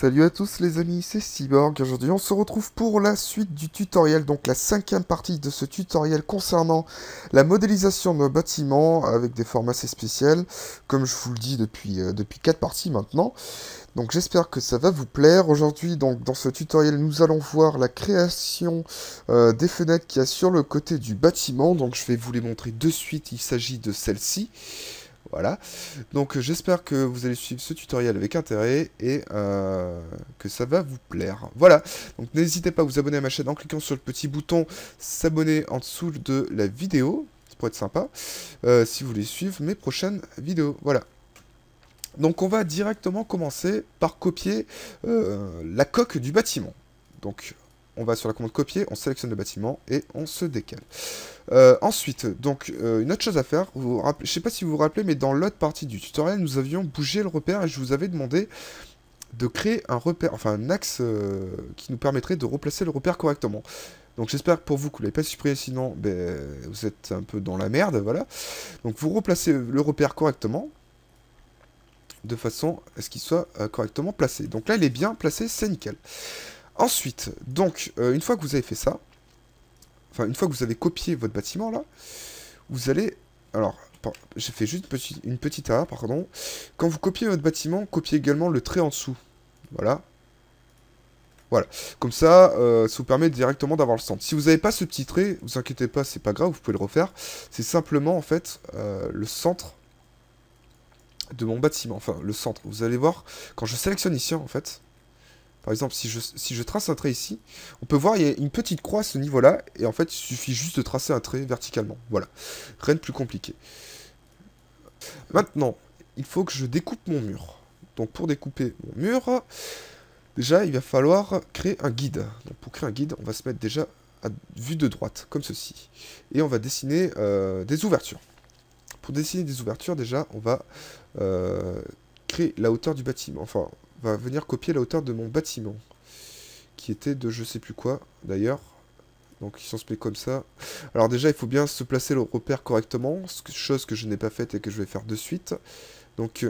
Salut à tous les amis, c'est Cyborg. Aujourd'hui on se retrouve pour la suite du tutoriel, donc la cinquième partie de ce tutoriel concernant la modélisation d'un bâtiment avec des formes assez spéciales, comme je vous le dis depuis 4 parties maintenant. Donc j'espère que ça va vous plaire. Aujourd'hui donc dans ce tutoriel nous allons voir la création des fenêtres qu'il y a sur le côté du bâtiment. Donc je vais vous les montrer de suite, il s'agit de celle-ci. Voilà, donc j'espère que vous allez suivre ce tutoriel avec intérêt et que ça va vous plaire. Voilà, donc n'hésitez pas à vous abonner à ma chaîne en cliquant sur le petit bouton s'abonner en dessous de la vidéo, ça pourrait être sympa, si vous voulez suivre mes prochaines vidéos. Voilà, donc on va directement commencer par copier la coque du bâtiment. Donc on va sur la commande copier, on sélectionne le bâtiment et on se décale. Ensuite, donc, une autre chose à faire, je sais pas si vous vous rappelez, mais dans l'autre partie du tutoriel, nous avions bougé le repère et je vous avais demandé de créer un repère, enfin un axe qui nous permettrait de replacer le repère correctement. Donc j'espère pour vous que vous ne l'avez pas supprimé, sinon ben, vous êtes un peu dans la merde, voilà. Donc vous replacez le repère correctement, de façon à ce qu'il soit correctement placé. Donc là il est bien placé, c'est nickel. Ensuite, donc, une fois que vous avez fait ça, enfin, une fois que vous avez copié votre bâtiment, là, vous allez... Alors, j'ai fait juste une petite erreur, pardon. Quand vous copiez votre bâtiment, copiez également le trait en dessous. Voilà. Voilà. Comme ça, ça vous permet directement d'avoir le centre. Si vous n'avez pas ce petit trait, vous inquiétez pas, c'est pas grave, vous pouvez le refaire. C'est simplement, en fait, le centre de mon bâtiment. Enfin, le centre. Vous allez voir, quand je sélectionne ici, en fait... Par exemple, si je trace un trait ici, on peut voir il y a une petite croix à ce niveau-là, et en fait, il suffit juste de tracer un trait verticalement. Voilà. Rien de plus compliqué. Maintenant, il faut que je découpe mon mur. Donc, pour découper mon mur, déjà, il va falloir créer un guide. Donc, pour créer un guide, on va se mettre déjà à vue de droite, comme ceci. Et on va dessiner des ouvertures. Pour dessiner des ouvertures, déjà, on va créer la hauteur du bâtiment. Enfin, va venir copier la hauteur de mon bâtiment, qui était de je sais plus quoi, d'ailleurs. Donc, ils sont se met comme ça. Alors déjà, il faut bien se placer le repère correctement, chose que je n'ai pas faite et que je vais faire de suite. Donc,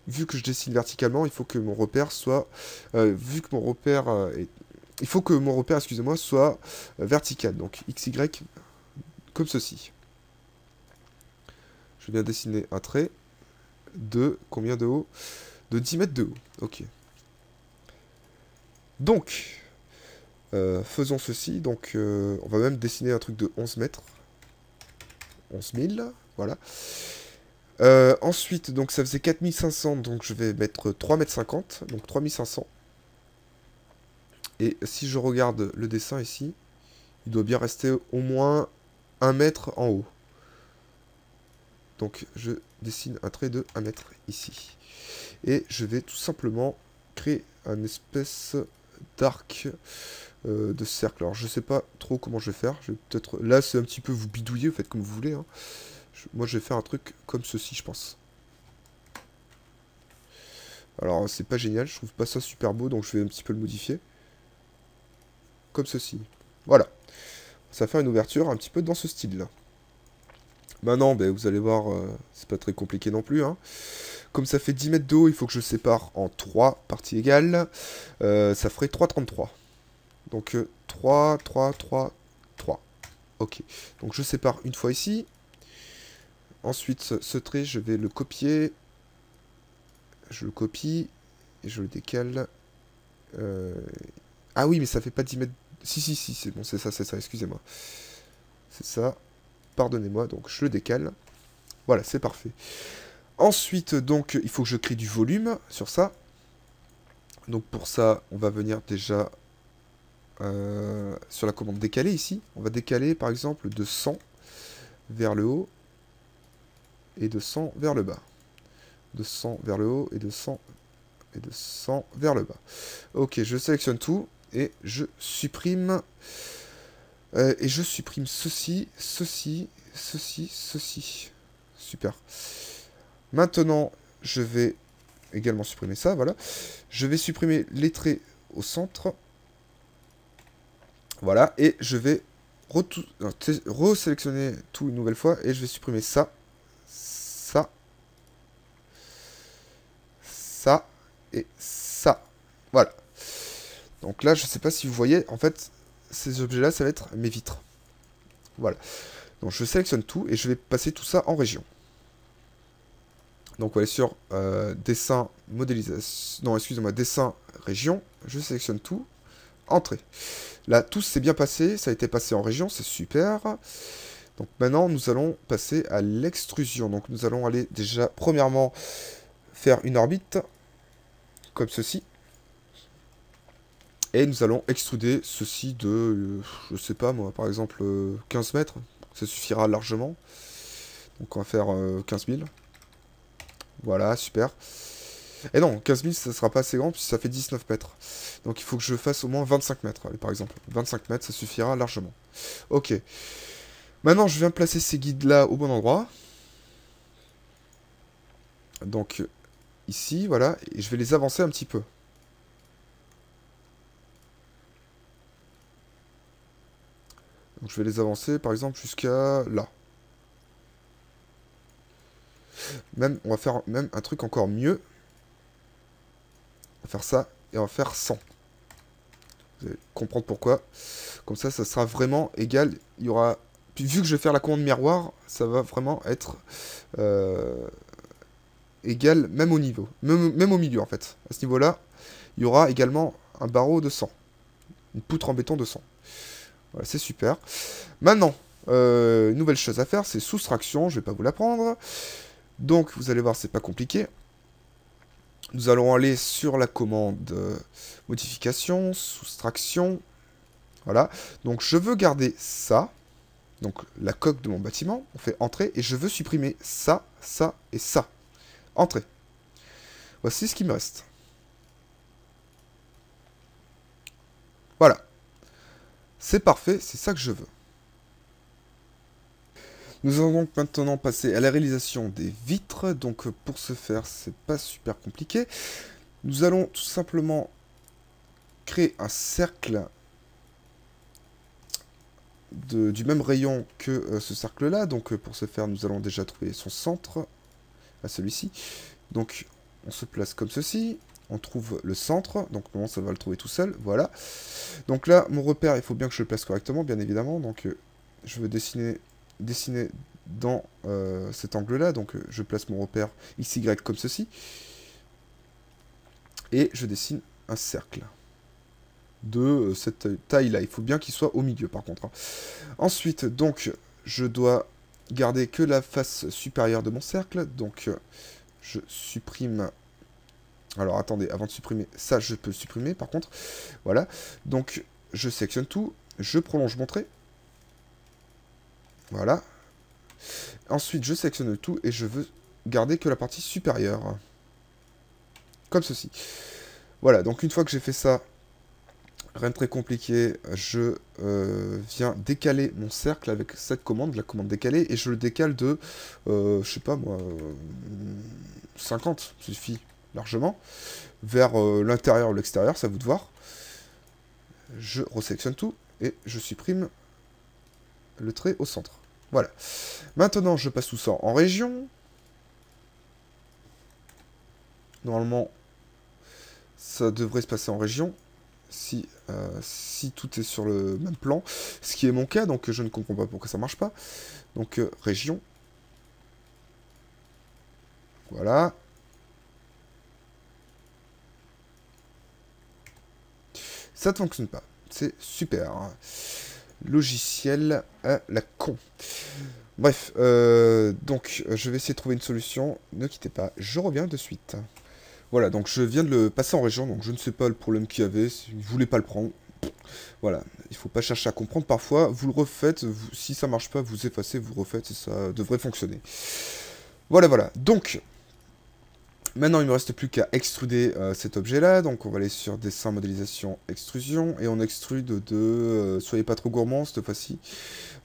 vu que je dessine verticalement, il faut que mon repère soit... vu que mon repère il faut que mon repère, excusez-moi, soit vertical. Donc, XY, comme ceci. Je viens dessiner un trait de... Combien de haut? De 10 mètres de haut. Ok. Donc, faisons ceci. Donc, on va même dessiner un truc de 11 mètres. 11 000, voilà. Ensuite, donc ça faisait 4500, donc je vais mettre 3,50 m, donc 3500. Et si je regarde le dessin ici, il doit bien rester au moins 1 mètre en haut. Donc je dessine un trait de 1 mètre ici. Et je vais tout simplement créer un espèce d'arc de cercle. Alors je sais pas trop comment je vais faire. Je vais peut-être... Là c'est un petit peu vous bidouiller, vous faites comme vous voulez. Hein. Moi je vais faire un truc comme ceci je pense. Alors c'est pas génial, je trouve pas ça super beau, donc je vais un petit peu le modifier. Comme ceci. Voilà. Ça va faire une ouverture un petit peu dans ce style-là. Maintenant, ben, vous allez voir, c'est pas très compliqué non plus. Hein. Comme ça fait 10 mètres de haut, il faut que je sépare en 3 parties égales. Ça ferait 3,33. Donc 3, 3, 3, 3. Ok. Donc je sépare une fois ici. Ensuite, ce trait, je vais le copier. Je le copie. Et je le décale. Ah oui, mais ça fait pas 10 mètres. Si, c'est bon, c'est ça, excusez-moi. C'est ça. Pardonnez-moi, donc je le décale. Voilà, c'est parfait. Ensuite, donc, il faut que je crée du volume sur ça. Donc pour ça, on va venir déjà sur la commande décaler ici. On va décaler par exemple de 100 vers le haut et de 100 vers le bas. De 100 vers le haut et de 100 vers le bas. Ok, je sélectionne tout et je supprime ceci, ceci, ceci, ceci. Super. Maintenant, je vais également supprimer ça, voilà. Je vais supprimer les traits au centre. Voilà, et je vais resélectionner tout une nouvelle fois, et je vais supprimer ça, ça, ça, et ça. Voilà. Donc là, je sais pas si vous voyez, en fait, ces objets-là, ça va être mes vitres. Voilà. Donc je sélectionne tout et je vais passer tout ça en région. Donc on va aller sur dessin, modélisation... Non, excusez-moi, dessin, région. Je sélectionne tout. Entrée. Là, tout s'est bien passé. Ça a été passé en région, c'est super. Donc maintenant, nous allons passer à l'extrusion. Donc nous allons aller déjà, premièrement, faire une orbite. Comme ceci. Et nous allons extruder ceci de, je sais pas moi, par exemple 15 mètres. Ça suffira largement. Donc on va faire 15 000. Voilà, super. Et non, 15 000, ça sera pas assez grand, puisque ça fait 19 mètres. Donc il faut que je fasse au moins 25 mètres, allez, par exemple. 25 mètres, ça suffira largement. Ok. Maintenant, je viens placer ces guides-là au bon endroit. Donc, ici, voilà. Et je vais les avancer un petit peu. Donc je vais les avancer, par exemple, jusqu'à là. Même, on va faire même un truc encore mieux. On va faire ça, et on va faire 100. Vous allez comprendre pourquoi. Comme ça, ça sera vraiment égal. Il y aura... Puis vu que je vais faire la commande miroir, ça va vraiment être égal même au niveau. Même au milieu, en fait. À ce niveau-là, il y aura également un barreau de 100. Une poutre en béton de 100. Voilà, c'est super. Maintenant, une nouvelle chose à faire, c'est soustraction. Je ne vais pas vous l'apprendre. Donc, vous allez voir, c'est pas compliqué. Nous allons aller sur la commande modification, soustraction. Voilà. Donc, je veux garder ça. Donc, la coque de mon bâtiment. On fait entrée. Et je veux supprimer ça, ça et ça. Entrée. Voici ce qui me reste. Voilà. C'est parfait. C'est ça que je veux. Nous allons donc maintenant passer à la réalisation des vitres. Donc pour ce faire, c'est pas super compliqué. Nous allons tout simplement créer un cercle du même rayon que ce cercle-là. Donc pour ce faire, nous allons déjà trouver son centre, à celui-ci. Donc on se place comme ceci. On trouve le centre. Donc normalement, ça va le trouver tout seul. Voilà. Donc là, mon repère, il faut bien que je le place correctement, bien évidemment. Donc je veux dessiner dans cet angle-là. Donc je place mon repère XY comme ceci. Et je dessine un cercle de cette taille-là. Il faut bien qu'il soit au milieu, par contre. Ensuite, donc, je dois garder que la face supérieure de mon cercle. Donc, je supprime... Alors, attendez, avant de supprimer ça, je peux le supprimer, par contre. Voilà. Donc, je sélectionne tout. Je prolonge mon trait. Voilà. Ensuite, je sélectionne tout et je veux garder que la partie supérieure. Comme ceci. Voilà, donc une fois que j'ai fait ça, rien de très compliqué, je viens décaler mon cercle avec cette commande, la commande décaler, et je le décale de, je sais pas moi, 50, suffit largement, vers l'intérieur ou l'extérieur, ça à vous de voir. Je resélectionne tout, et je supprime le trait au centre. Voilà. Maintenant, je passe tout ça en région. Normalement, ça devrait se passer en région. Si tout est sur le même plan. Ce qui est mon cas, donc je ne comprends pas pourquoi ça marche pas. Donc, région. Voilà. Ça ne fonctionne pas. C'est super. Logiciel à la con. Bref, donc je vais essayer de trouver une solution. Ne quittez pas, je reviens de suite. Voilà, donc je viens de le passer en région, donc je ne sais pas le problème qu'il y avait, il ne voulait pas le prendre. Voilà, il ne faut pas chercher à comprendre. Parfois, vous le refaites, si ça marche pas, vous effacez, vous refaites, et ça devrait fonctionner. Voilà, voilà. Donc, maintenant, il ne me reste plus qu'à extruder cet objet-là. Donc, on va aller sur dessin, modélisation, extrusion, et on extrude de... soyez pas trop gourmand cette fois-ci.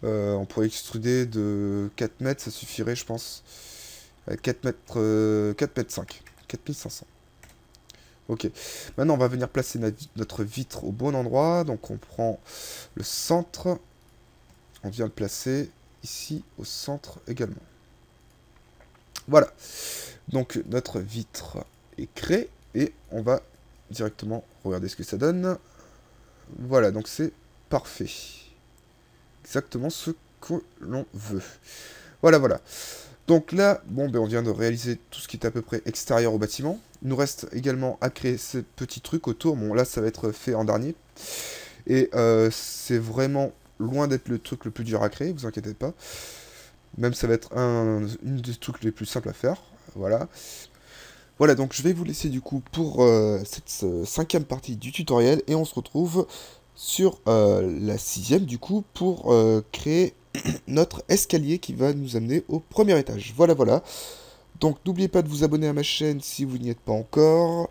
On pourrait extruder de 4 mètres, ça suffirait, je pense. 4 mètres, 4 mètres 5. 4500. Ok. Maintenant, on va venir placer notre vitre au bon endroit. Donc, on prend le centre. On vient le placer ici, au centre également. Voilà. Donc, notre vitre est créée. Et on va directement. Regardez ce que ça donne. Voilà, donc c'est parfait. Exactement ce que l'on veut. Voilà, voilà. Donc là, bon, ben on vient de réaliser tout ce qui est à peu près extérieur au bâtiment. Il nous reste également à créer ces petits trucs autour. Bon, là, ça va être fait en dernier. Et c'est vraiment loin d'être le truc le plus dur à créer, vous inquiétez pas. Même ça va être une des trucs les plus simples à faire. Voilà. Voilà, donc je vais vous laisser du coup pour cette cinquième partie du tutoriel. Et on se retrouve sur la sixième du coup pour créer notre escalier qui va nous amener au premier étage. Voilà, voilà. Donc n'oubliez pas de vous abonner à ma chaîne si vous n'y êtes pas encore.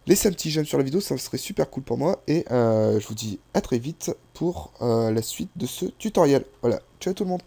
Laissez un petit j'aime sur la vidéo, ça serait super cool pour moi. Et je vous dis à très vite pour la suite de ce tutoriel. Voilà, ciao tout le monde.